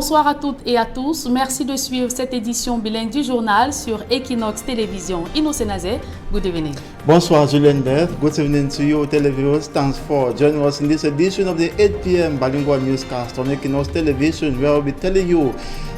Bonsoir à toutes et à tous. Merci de suivre cette édition bilingue du journal sur Equinox Télévision. Innocent Nazé, good evening. Bonsoir Julian Beth. Good evening to you, televiewers. Thanks for joining us in this edition of the 8 p.m. bilingual newscast on Equinox Television, where we'll be telling you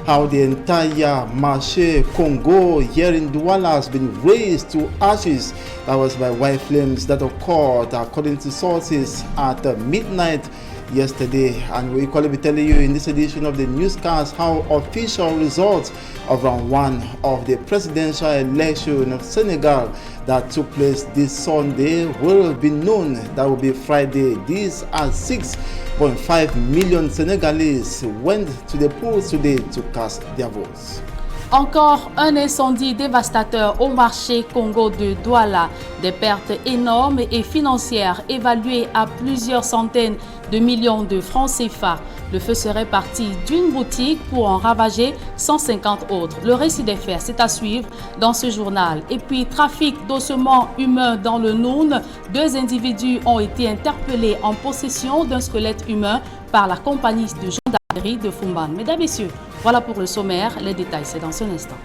how the entire Marché Congo here in Douala has been razed to ashes. That was by white flames that occurred, according to sources, at midnight yesterday. And we equally be telling you in this edition of the newscast how official results of round one of the presidential election of Senegal that took place this Sunday will be known. That will be Friday. These are 6.5 million Senegalese went to the polls today to cast their votes. Encore un incendie dévastateur au marché Congo de Douala. Des pertes énormes et financières évaluées à plusieurs centaines de millions de francs CFA. Le feu serait parti d'une boutique pour en ravager 150 autres. Le récit des faits, c'est à suivre dans ce journal. Et puis, trafic d'ossements humains dans le Noun. 2 individus ont été interpellés en possession d'un squelette humain par la compagnie de gendarmerie de Fumban. Mesdames, Messieurs, voilà pour le sommaire. Les détails, c'est dans un instant.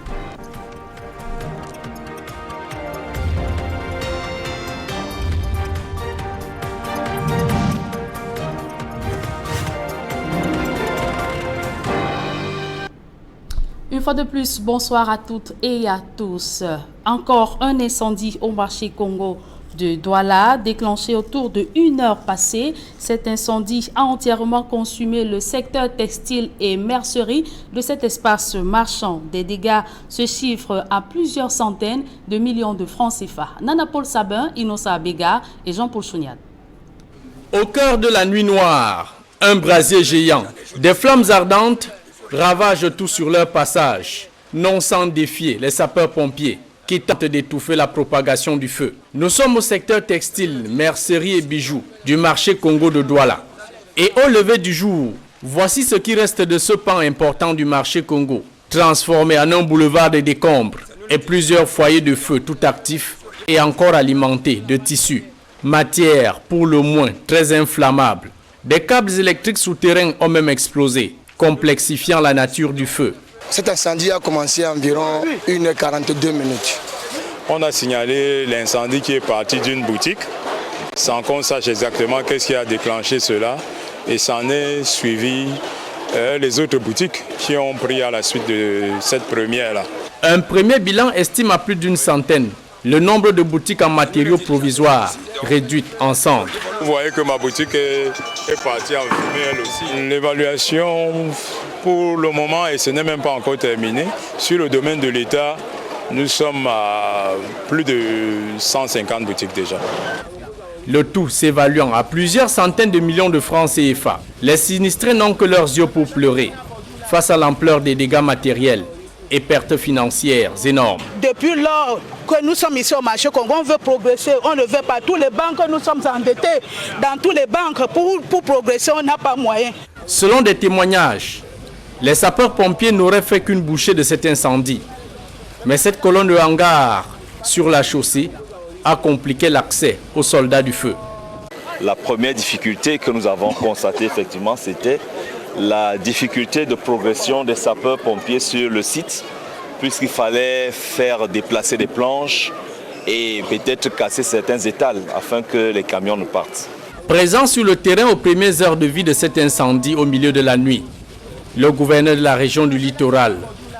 Une fois de plus, bonsoir à toutes et à tous. Encore un incendie au marché Congo de Douala, déclenché autour de 1 heure passée. Cet incendie a entièrement consumé le secteur textile et mercerie de cet espace marchand. Des dégâts se chiffrent à plusieurs centaines de millions de francs CFA. Nana Paul Sabin, Inosa Abega et Jean-Paul Chouniad. Au cœur de la nuit noire, un brasier géant, des flammes ardentes ravagent tout sur leur passage, non sans défier les sapeurs-pompiers qui tentent d'étouffer la propagation du feu. Nous sommes au secteur textile, mercerie et bijoux du marché Congo de Douala. Et au lever du jour, voici ce qui reste de ce pan important du marché Congo, transformé en un boulevard de décombres et plusieurs foyers de feu tout actifs et encore alimentés de tissus, matière pour le moins très inflammable. Des câbles électriques souterrains ont même explosé, complexifiant la nature du feu. Cet incendie a commencé à environ 1h42 minutes. On a signalé l'incendie qui est parti d'une boutique, sans qu'on sache exactement qu'est-ce qui a déclenché cela. Et s'en est suivi les autres boutiques qui ont pris à la suite de cette première-là. Un premier bilan estime à plus d'une centaine le nombre de boutiques en matériaux provisoires réduites en cendres. Vous voyez que ma boutique est partie en fumée elle aussi. L'évaluation pour le moment, et ce n'est même pas encore terminé, sur le domaine de l'État, nous sommes à plus de 150 boutiques déjà. Le tout s'évaluant à plusieurs centaines de millions de francs CFA. Les sinistrés n'ont que leurs yeux pour pleurer face à l'ampleur des dégâts matériels et pertes financières énormes. Depuis lors que nous sommes ici au marché Congo, on veut progresser, on ne veut pas. Tous les banques, nous sommes endettés dans toutes les banques. Pour progresser, on n'a pas moyen. Selon des témoignages, les sapeurs-pompiers n'auraient fait qu'une bouchée de cet incendie. Mais cette colonne de hangars sur la chaussée a compliqué l'accès aux soldats du feu. La première difficulté que nous avons constatée, effectivement, c'était la difficulté de progression des sapeurs-pompiers sur le site, puisqu'il fallait faire déplacer des planches et peut-être casser certains étals afin que les camions ne partent. Présent sur le terrain aux premières heures de vie de cet incendie au milieu de la nuit, le gouverneur de la région du littoral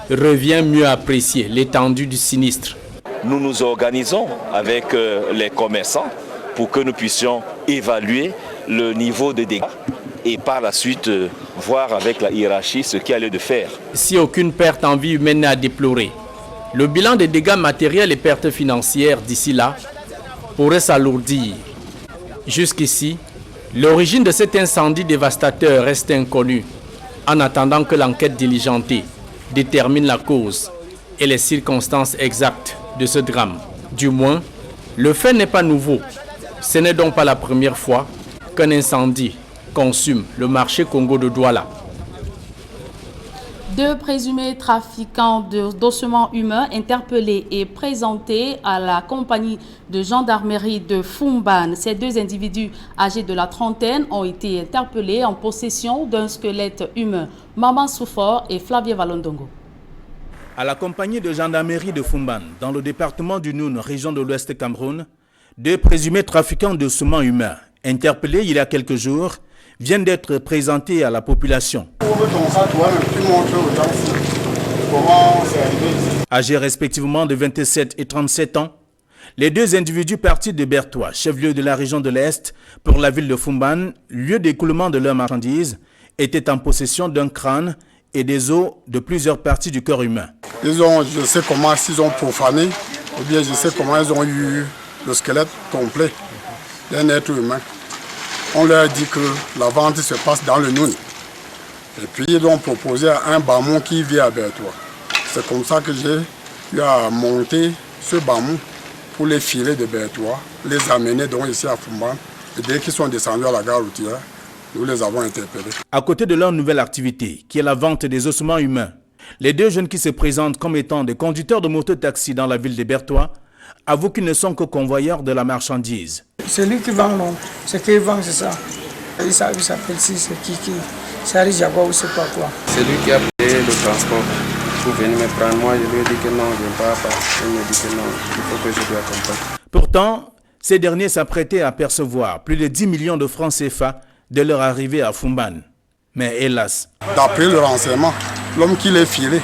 revient mieux apprécier l'étendue du sinistre. Nous nous organisons avec les commerçants pour que nous puissions évaluer le niveau de dégâts et par la suite voir avec la hiérarchie ce qu'il y a lieu de faire. Si aucune perte en vie humaine n'est à déplorer, le bilan des dégâts matériels et pertes financières d'ici là pourrait s'alourdir. Jusqu'ici, l'origine de cet incendie dévastateur reste inconnue, en attendant que l'enquête diligentée détermine la cause et les circonstances exactes de ce drame. Du moins, le fait n'est pas nouveau. Ce n'est donc pas la première fois qu'un incendie consume le marché Congo de Douala. Deux présumés trafiquants d'ossements humains interpellés et présentés à la compagnie de gendarmerie de Foumban. Ces deux individus âgés de la trentaine ont été interpellés en possession d'un squelette humain. Maman Soufor et Flavie Valondongo. À la compagnie de gendarmerie de Foumban, dans le département du Noun, région de l'Ouest Cameroun, deux présumés trafiquants d'ossements humains interpellés il y a quelques jours viennent d'être présentés à la population. Âgés respectivement de 27 et 37 ans, les deux individus partis de Bertois, chef-lieu de la région de l'Est, pour la ville de Foumban, lieu d'écoulement de leurs marchandises, étaient en possession d'un crâne et des os de plusieurs parties du corps humain. Je sais comment ils ont profané, ou bien je sais comment ils ont eu le squelette complet d'un être humain. On leur dit que la vente se passe dans le Noun. Et puis ils ont proposé à un bamon qui vit à Bertois. C'est comme ça que j'ai eu à monter ce bamon pour les filer de Bertois, les amener donc ici à Foumban. Et dès qu'ils sont descendus à la gare routière, nous les avons interpellés. À côté de leur nouvelle activité, qui est la vente des ossements humains, les deux jeunes qui se présentent comme étant des conducteurs de moto-taxi dans la ville de Bertois avouent qu'ils ne sont que convoyeurs de la marchandise. C'est lui qui vend, non. Ce qu'il vend, c'est ça. Il s'appelle si, c'est Kiki. C'est Harry Jaguar ou c'est pas quoi. C'est lui qui a payé le transport pour venir me prendre. Moi, je lui ai dit que non, je ne pars pas. Il me dit que non, il faut que je lui accompagne. Pourtant, ces derniers s'apprêtaient à percevoir plus de 10 millions de francs CFA de leur arrivée à Foumban. Mais hélas. D'après le renseignement, l'homme qui les filait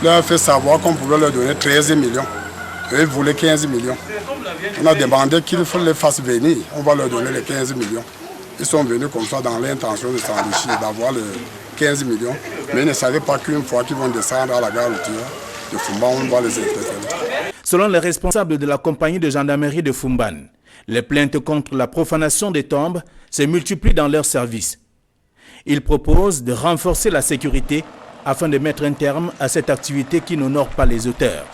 leur a fait savoir qu'on pouvait leur donner 13 millions. Eux, ils voulaient 15 millions. On a demandé qu'ils les fassent venir. On va leur donner les 15 millions. Ils sont venus comme ça dans l'intention de s'enrichir, d'avoir les 15 millions. Mais ils ne savaient pas qu'une fois qu'ils vont descendre à la gare routière de Foumban, on va les interpeller. Selon les responsables de la compagnie de gendarmerie de Foumban, les plaintes contre la profanation des tombes se multiplient dans leur service. Ils proposent de renforcer la sécurité afin de mettre un terme à cette activité qui n'honore pas les auteurs.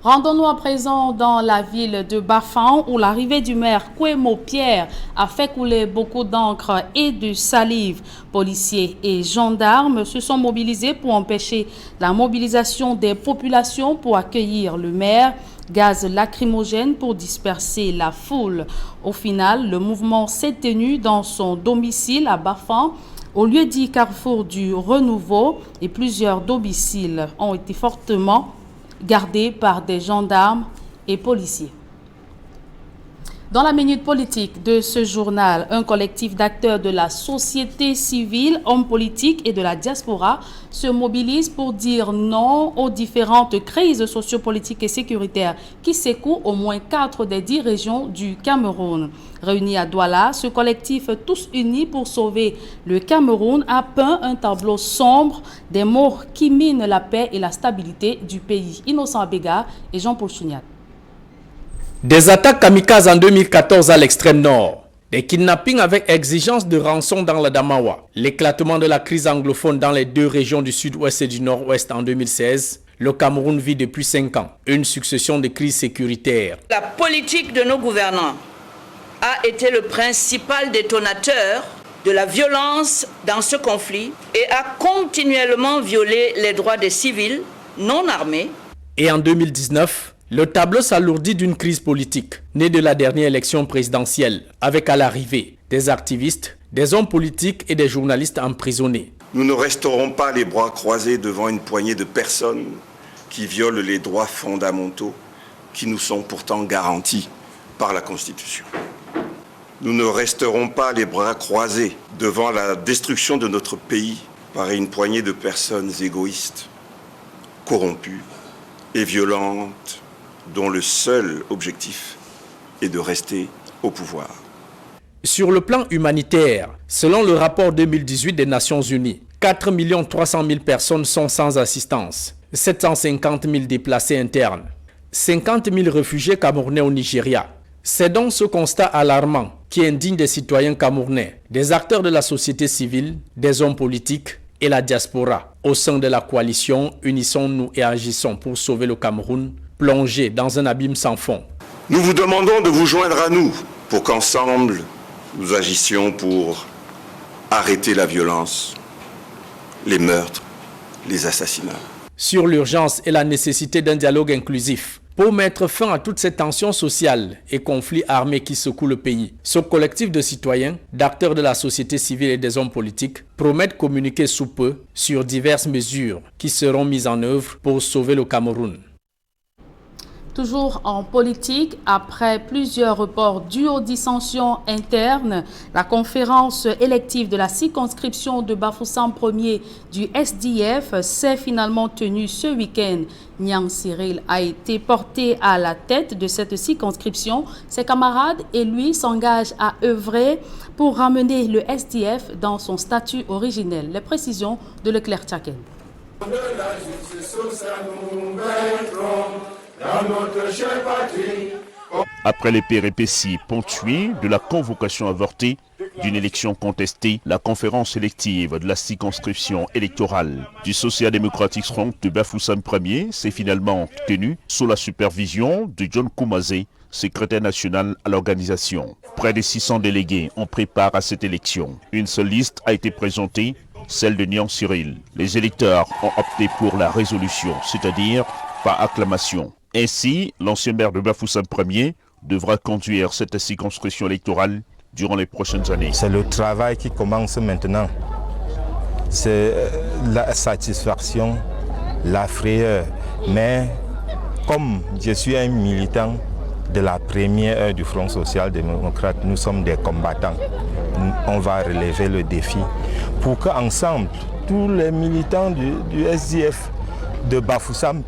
Rendons-nous à présent dans la ville de Bafan où l'arrivée du maire Kwemo Pierre a fait couler beaucoup d'encre et de salive. Policiers et gendarmes se sont mobilisés pour empêcher la mobilisation des populations pour accueillir le maire. Gaz lacrymogène pour disperser la foule. Au final, le mouvement s'est tenu dans son domicile à Bafan, au lieu dit Carrefour du Renouveau, et plusieurs domiciles ont été fortement gardés par des gendarmes et policiers. Dans la minute politique de ce journal, un collectif d'acteurs de la société civile, hommes politiques et de la diaspora se mobilise pour dire non aux différentes crises sociopolitiques et sécuritaires qui secouent au moins 4 des 10 régions du Cameroun. Réunis à Douala, ce collectif Tous Unis pour sauver le Cameroun a peint un tableau sombre des morts qui minent la paix et la stabilité du pays. Innocent Abega et Jean-Paul Chouniat. Des attaques kamikazes en 2014 à l'extrême nord, des kidnappings avec exigence de rançon dans la Damawa, l'éclatement de la crise anglophone dans les deux régions du sud-ouest et du nord-ouest en 2016, le Cameroun vit depuis 5 ans une succession de crises sécuritaires. La politique de nos gouvernants a été le principal détonateur de la violence dans ce conflit et a continuellement violé les droits des civils non armés. Et en 2019, le tableau s'alourdit d'une crise politique, née de la dernière élection présidentielle, avec à l'arrivée des activistes, des hommes politiques et des journalistes emprisonnés. Nous ne resterons pas les bras croisés devant une poignée de personnes qui violent les droits fondamentaux qui nous sont pourtant garantis par la Constitution. Nous ne resterons pas les bras croisés devant la destruction de notre pays par une poignée de personnes égoïstes, corrompues et violentes, dont le seul objectif est de rester au pouvoir. Sur le plan humanitaire, selon le rapport 2018 des Nations Unies, 4 300 000 personnes sont sans assistance, 750 000 déplacés internes, 50 000 réfugiés camerounais au Nigeria. C'est donc ce constat alarmant qui indigne des citoyens camerounais, des acteurs de la société civile, des hommes politiques et la diaspora. Au sein de la coalition, unissons-nous et agissons pour sauver le Cameroun, plongé dans un abîme sans fond. Nous vous demandons de vous joindre à nous pour qu'ensemble, nous agissions pour arrêter la violence, les meurtres, les assassinats. Sur l'urgence et la nécessité d'un dialogue inclusif pour mettre fin à toute cette tension sociale et conflits armés qui secouent le pays. Ce collectif de citoyens, d'acteurs de la société civile et des hommes politiques promettent communiquer sous peu sur diverses mesures qui seront mises en œuvre pour sauver le Cameroun. Toujours en politique, après plusieurs reports dus aux dissensions internes, la conférence élective de la circonscription de Bafoussam Ier du SDF s'est finalement tenue ce week-end. Niang Cyril a été porté à la tête de cette circonscription. Ses camarades et lui s'engagent à œuvrer pour ramener le SDF dans son statut originel. Les précisions de Leclerc Tchaken. Après les péripéties ponctuées de la convocation avortée d'une élection contestée, la conférence élective de la circonscription électorale du Social-Démocratic Front de Bafoussam Ier s'est finalement tenue sous la supervision de John Koumazé, secrétaire national à l'organisation. Près de 600 délégués ont pris part à cette élection. Une seule liste a été présentée, celle de Niang Cyril. Les électeurs ont opté pour la résolution, c'est-à-dire par acclamation. Ainsi, l'ancien maire de Bafoussam Ier devra conduire cette circonscription électorale durant les prochaines années. C'est le travail qui commence maintenant. C'est la satisfaction, la frayeur. Mais comme je suis un militant de la première heure du Front social-démocrate, nous sommes des combattants. On va relever le défi pour qu'ensemble, tous les militants du SDF de Bafoussam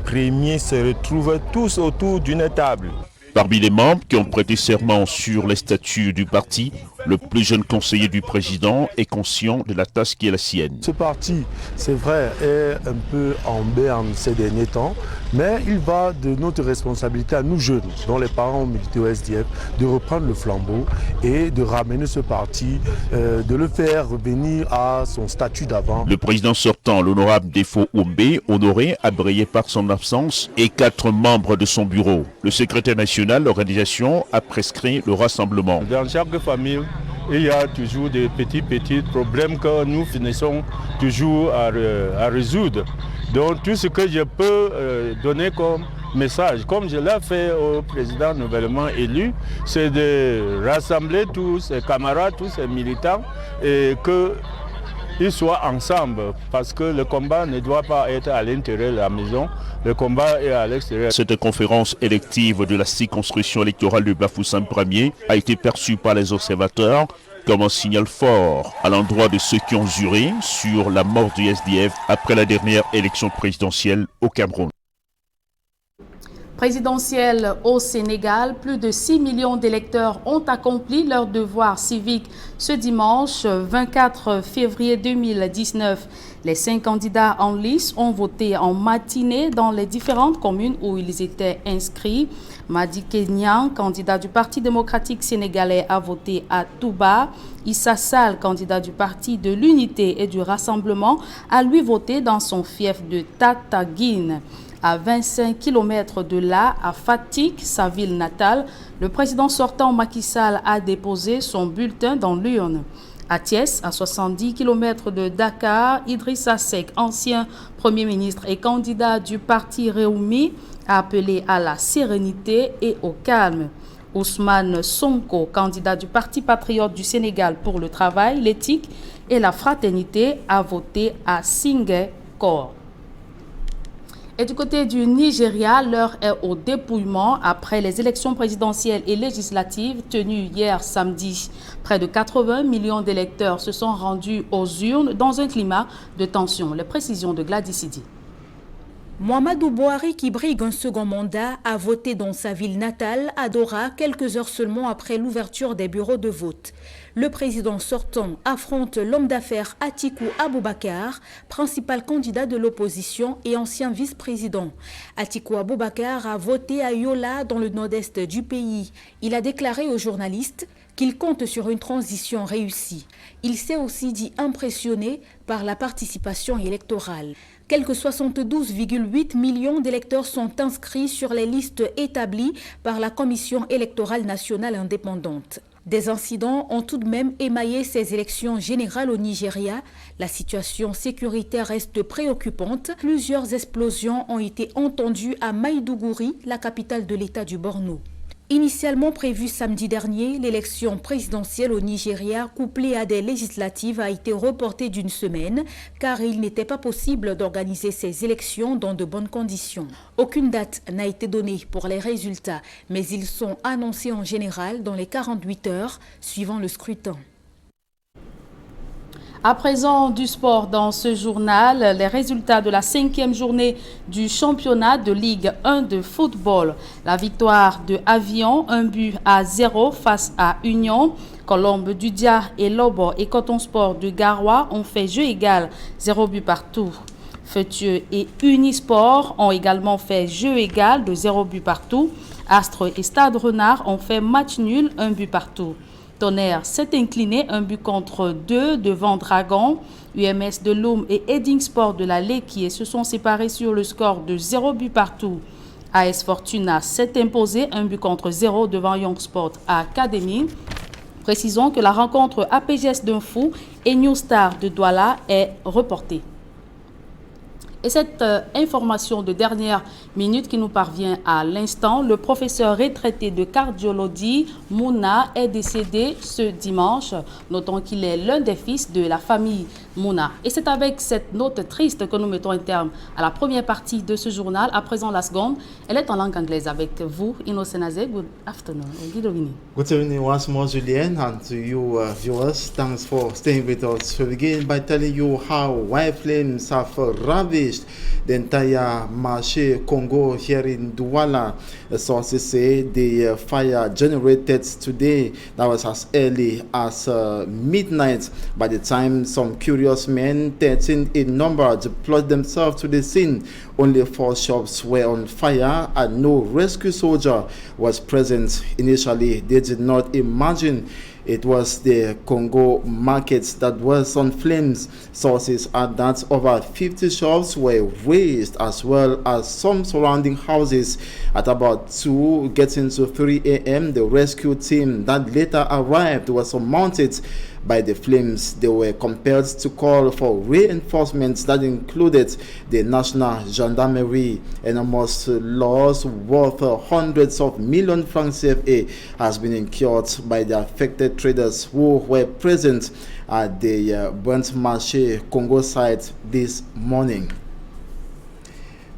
Ier se retrouvent tous autour d'une table. Parmi les membres qui ont prêté serment sur les statuts du parti, le plus jeune conseiller du président est conscient de la tâche qui est la sienne. Ce parti, c'est vrai, est un peu en berne ces derniers temps, mais il va de notre responsabilité à nous jeunes, dont les parents ont milité au SDF, de reprendre le flambeau et de ramener ce parti, de le faire revenir à son statut d'avant. Le président sortant, l'honorable Défo Oumbe, honoré, a brillé par son absence, et 4 membres de son bureau. Le secrétaire national de l'organisation a prescrit le rassemblement. Dans chaque famille, il y a toujours des petits problèmes que nous finissons toujours à résoudre. Donc tout ce que je peux donner comme message, comme je l'ai fait au président nouvellement élu, c'est de rassembler tous ses camarades, tous ses militants et qu'ils soient ensemble, parce que le combat ne doit pas être à l'intérieur de la maison, le combat est à l'extérieur. Cette conférence élective de la circonscription électorale de Bafoussam Ier a été perçue par les observateurs comme un signal fort à l'endroit de ceux qui ont juré sur la mort du SDF après la dernière élection présidentielle au Cameroun. Présidentielle au Sénégal, plus de 6 millions d'électeurs ont accompli leur devoir civique ce dimanche 24 février 2019. Les 5 candidats en lice ont voté en matinée dans les différentes communes où ils étaient inscrits. Madické Niang, candidat du Parti démocratique sénégalais, a voté à Touba. Issa Sall, candidat du Parti de l'Unité et du Rassemblement, a lui voté dans son fief de Tataguine. À 25 km de là, à Fatick, sa ville natale, le président sortant Macky Sall a déposé son bulletin dans l'urne. À Thiès, à 70 km de Dakar, Idrissa Seck, ancien Premier ministre et candidat du parti Rewmi, a appelé à la sérénité et au calme. Ousmane Sonko, candidat du Parti patriote du Sénégal pour le travail, l'éthique et la fraternité, a voté à Ziguinchor. Et du côté du Nigeria, l'heure est au dépouillement après les élections présidentielles et législatives tenues hier samedi. Près de 80 millions d'électeurs se sont rendus aux urnes dans un climat de tension. Les précisions de Gladys Sidi. Mouhamadou Bouhari, qui brigue un second mandat, a voté dans sa ville natale, à Dora, quelques heures seulement après l'ouverture des bureaux de vote. Le président sortant affronte l'homme d'affaires Atikou Abubakar, principal candidat de l'opposition et ancien vice-président. Atikou Abubakar a voté à Yola, dans le nord-est du pays. Il a déclaré aux journalistes qu'il compte sur une transition réussie. Il s'est aussi dit impressionné par la participation électorale. Quelques 72,8 millions d'électeurs sont inscrits sur les listes établies par la Commission électorale nationale indépendante. Des incidents ont tout de même émaillé ces élections générales au Nigeria. La situation sécuritaire reste préoccupante. Plusieurs explosions ont été entendues à Maïdougouri, la capitale de l'État du Borno. Initialement prévue samedi dernier, l'élection présidentielle au Nigeria, couplée à des législatives, a été reportée d'une semaine, car il n'était pas possible d'organiser ces élections dans de bonnes conditions. Aucune date n'a été donnée pour les résultats, mais ils sont annoncés en général dans les 48 heures suivant le scrutin. À présent, du sport dans ce journal, les résultats de la 5e journée du championnat de Ligue 1 de football. La victoire de Avion, 1-0 face à Union. Colombe Dudia et Lobo et Coton Sport de Garoua ont fait jeu égal, 0 but partout. Feutieux et Unisport ont également fait jeu égal de 0 but partout. Astre et Stade Renard ont fait match nul, 1 but partout. Tonnerre s'est incliné 1 but contre 2 devant Dragon. UMS de Loum et Edding Sport de la Léquier se sont séparés sur le score de 0 but partout. AS Fortuna s'est imposé 1 but contre 0 devant Young Sport Academy. Précisons que la rencontre APGS d'Unfou et New Star de Douala est reportée. Et cette information de dernière minute qui nous parvient à l'instant, le professeur retraité de cardiologie, Mouna, est décédé ce dimanche. Notons qu'il est l'un des fils de la famille Mouna. Et c'est avec cette note triste que nous mettons un terme à la première partie de ce journal. À présent, la seconde, elle est en langue anglaise avec vous, Innocent Azé. Good afternoon. Good evening once more, Julien, and to you viewers. Thanks for staying with us. We begin by telling you how white flames have ravaged the entire marché Congo here in Douala. Sources say the fire generated today, that was as early as midnight. By the time some curious men, 13 in number, deployed themselves to the scene, only 4 shops were on fire and no rescue soldier was present. Initially, they did not imagine it was the Congo markets that was on flames. Sources add that over 50 shops were razed, as well as some surrounding houses. At about 2 getting to 3 a.m., the rescue team that later arrived was surmounted by the flames. They were compelled to call for reinforcements that included the National Gendarmerie. Enormous loss worth hundreds of million francs CFA has been incurred by the affected traders who were present at the Burnt Marché Congo site this morning.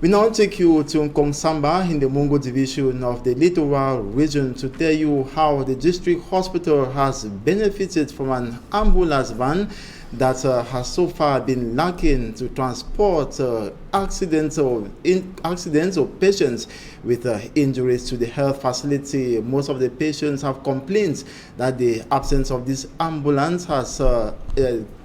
We now take you to Nkongsamba in the Mungo division of the Littoral region to tell you how the district hospital has benefited from an ambulance van that has so far been lacking to transport accidents or patients with injuries to the health facility. Most of the patients have complained that the absence of this ambulance has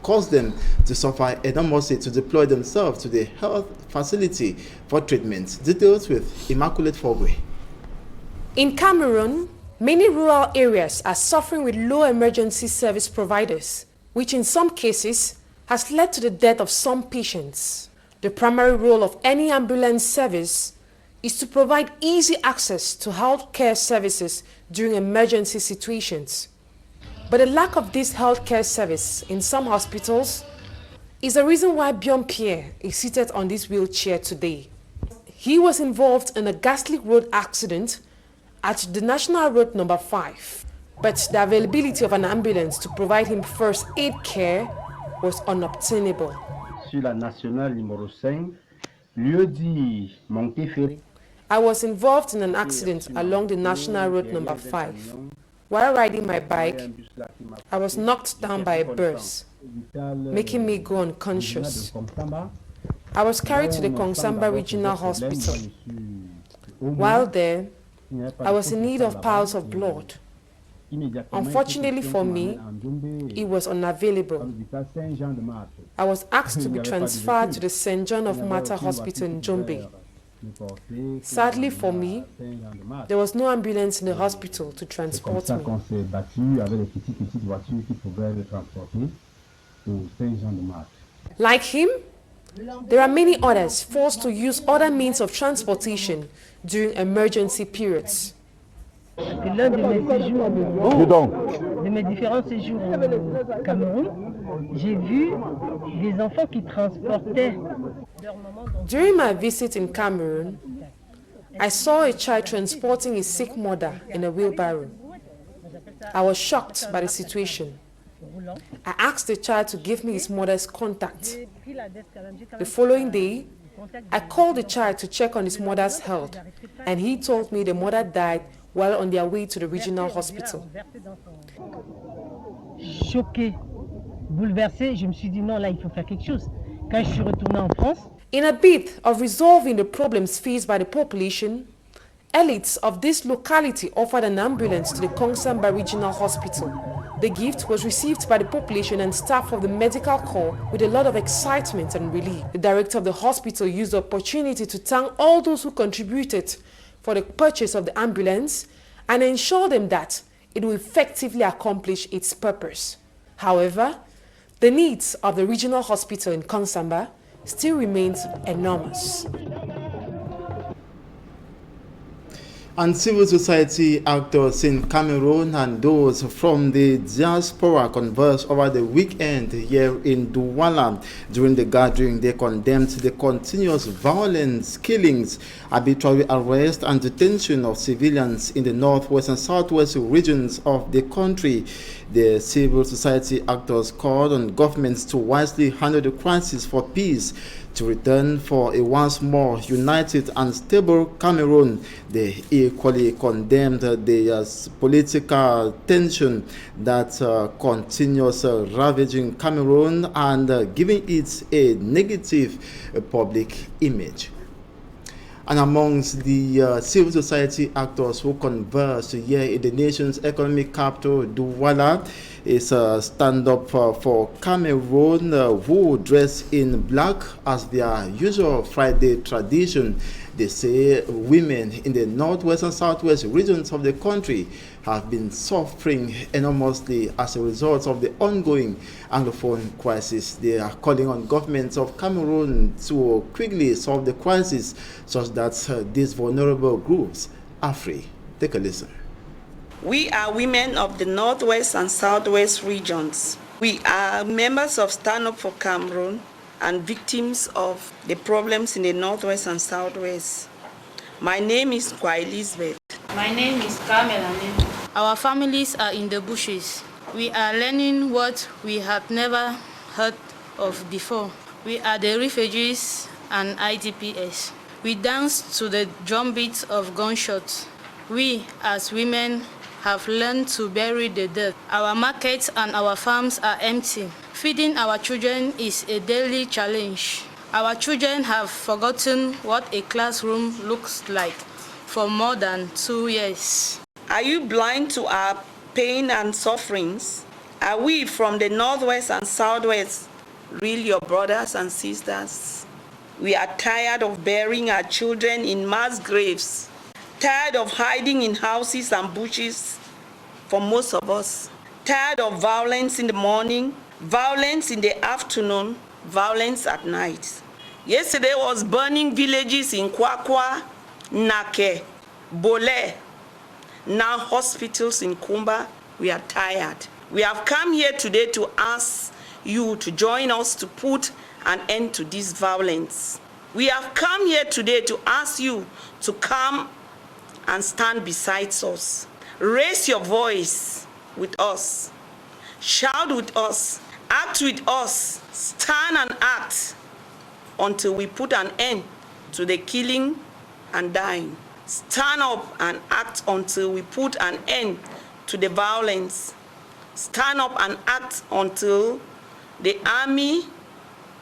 caused them to suffer enormously to deploy themselves to the health facility for treatment. Details with Immaculate Fogwe. In Cameroon, many rural areas are suffering with low emergency service providers, which in some cases has led to the death of some patients. The primary role of any ambulance service is to provide easy access to healthcare services during emergency situations. But the lack of this healthcare service in some hospitals is the reason why Bjorn Pierre is seated on this wheelchair today. He was involved in a ghastly road accident at the National Road number 5, but the availability of an ambulance to provide him first aid care was unobtainable. Sur la nationale numéro 5, lieu dit Monteferry. I was involved in an accident along the National Road number 5. While riding my bike, I was knocked down by a bus, making me go unconscious. I was carried to the Kongsamba Regional Hospital. While there, I was in need of piles of blood. Unfortunately for me, it was unavailable. I was asked to be transferred to the St. John of Mata Hospital in Jombe. Sadly for me, there was no ambulance in the hospital to transport me. Like him, there are many others forced to use other means of transportation during emergency periods. Dis donc, mes différents séjours au Cameroun, j'ai vu des enfants qui transportaient leur maman dans... During my visit in Cameroon, I saw a child transporting his sick mother in a wheelbarrow. I was shocked by the situation. I asked the child to give me his mother's contact. The following day, I called the child to check on his mother's health, and he told me the mother died while on their way to the regional hospital. Choqué, bouleversé, je me suis dit non, là il faut faire quelque chose. Quand je suis retournée en France, in a bid of resolving the problems faced by the population, elites of this locality offered an ambulance to the Kongsamba Regional Hospital. The gift was received by the population and staff of the medical corps with a lot of excitement and relief. The director of the hospital used the opportunity to thank all those who contributed for the purchase of the ambulance and ensure them that it will effectively accomplish its purpose. However, the needs of the regional hospital in Kongsamba still remains enormous. And civil society actors in Cameroon and those from the diaspora conversed over the weekend here in Douala. During the gathering, they condemned the continuous violence, killings, arbitrary arrest and detention of civilians in the northwest and southwest regions of the country. The civil society actors called on governments to wisely handle the crisis for peace, to return for a once more united and stable Cameroon. They equally condemned the political tension that continues ravaging Cameroon and giving it a negative public image. And amongst the civil society actors who conversed here in the nation's economic capital, Douala, is a stand-up for Cameroon who dress in black as their usual Friday tradition. They say women in the northwest and southwest regions of the country have been suffering enormously as a result of the ongoing Anglophone crisis. They are calling on governments of Cameroon to quickly solve the crisis such that these vulnerable groups are free. Take a listen. We are women of the northwest and southwest regions. We are members of Stand Up for Cameroon and victims of the problems in the northwest and southwest. My name is Kwa Elizabeth. My name is Carmela. Our families are in the bushes. We are learning what we had never heard of before. We are the refugees and IDPs. We dance to the drumbeats of gunshots. We, as women, have learned to bury the dead. Our markets and our farms are empty. Feeding our children is a daily challenge. Our children have forgotten what a classroom looks like for more than 2 years. Are you blind to our pain and sufferings? Are we from the northwest and southwest really your brothers and sisters? We are tired of burying our children in mass graves, tired of hiding in houses and bushes for most of us, tired of violence in the morning, violence in the afternoon, violence at night. Yesterday was burning villages in Kwakwa, Nake, Bole, now hospitals in Kumba. We are tired. We have come here today to ask you to join us to put an end to this violence. We have come here today to ask you to come and stand beside us. Raise your voice with us. Shout with us. Act with us. Stand and act until we put an end to the killing and dying. Stand up and act until we put an end to the violence. Stand up and act until the army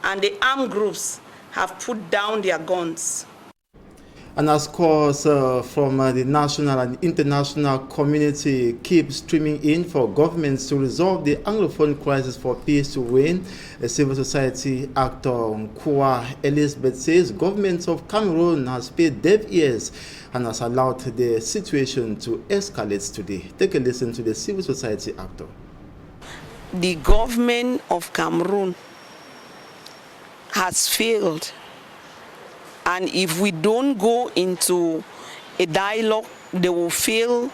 and the armed groups have put down their guns. And as calls from the national and international community keep streaming in for governments to resolve the Anglophone crisis for peace to reign, a civil society actor Kwa Elizabeth says governments of Cameroon has paid deaf ears and has allowed the situation to escalate today. Take a listen to the civil society actor. The government of Cameroon has failed. And if we don't go into a dialogue, they will fail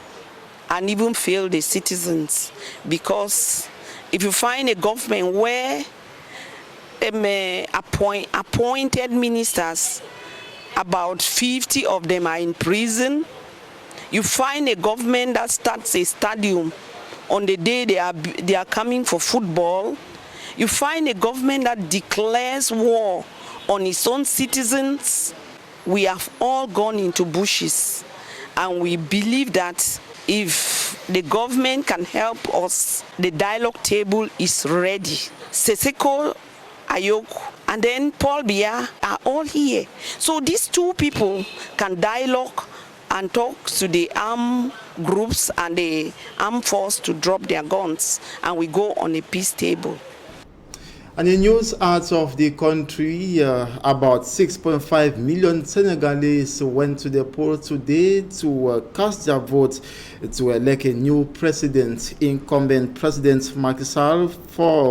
and even fail the citizens. Because if you find a government where appointed ministers, about 50 of them are in prison, you find a government that starts a stadium on the day they are coming for football, you find a government that declares war on its own citizens, we have all gone into bushes. And we believe that if the government can help us, the dialogue table is ready. Seseko Ayoko and then Paul Biya are all here. So these two people can dialogue and talk to the armed groups and the armed force to drop their guns, and we go on a peace table. And in news out of the country, about 6.5 million Senegalese went to the polls today to cast their vote to elect a new president. Incumbent President Macky Sall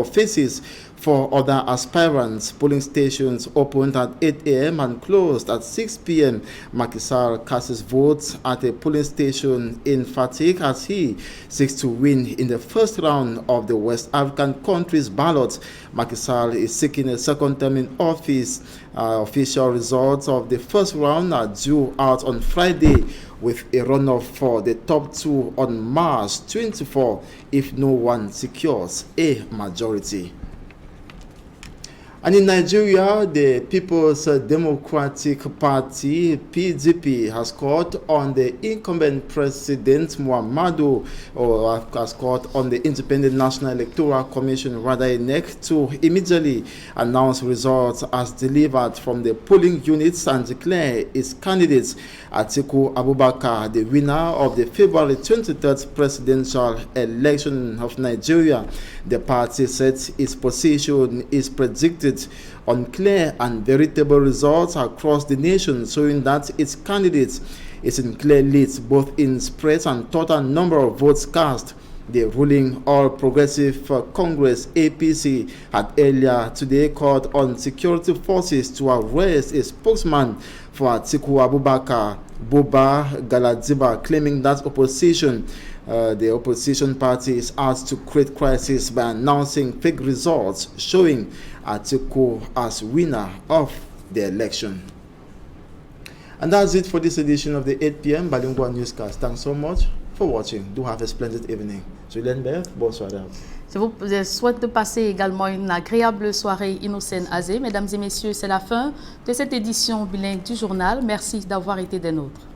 faces 4 other aspirants. Polling stations opened at 8 a.m. and closed at 6 p.m. Macky Sall casts his votes at a polling station in Fatick as he seeks to win in the first round of the West African country's ballot. Macky Sall is seeking a second term in office. Official results of the first round are due out on Friday, with a runoff for the top 2 on March 24 if no one secures a majority. And in Nigeria, the People's Democratic Party, PDP, has called on the incumbent president, Muhammadu, or has called on the Independent National Electoral Commission, rather INEC, to immediately announce results as delivered from the polling units and declare its candidates, Atiku Abubakar, the winner of the February 23rd presidential election of Nigeria. The party said its position is predicted on clear and veritable results across the nation, showing that its candidate is in clear lead both in spread and total number of votes cast. The ruling All Progressive Congress APC had earlier today called on security forces to arrest a spokesman for Atiku Abubakar, Buba Galadima, claiming that the opposition party is asked to create crisis by announcing fake results showing Atiku as winner of the election. And that's it for this edition of the 8 p.m. Bilingual Newscast. Thanks so much for watching. Do have a splendid evening. Julien Berth, bonsoir. Je vous souhaite de passer également une agréable soirée Innocène Azé. Mesdames et messieurs, c'est la fin de cette édition bilingue du journal. Merci d'avoir été des nôtres.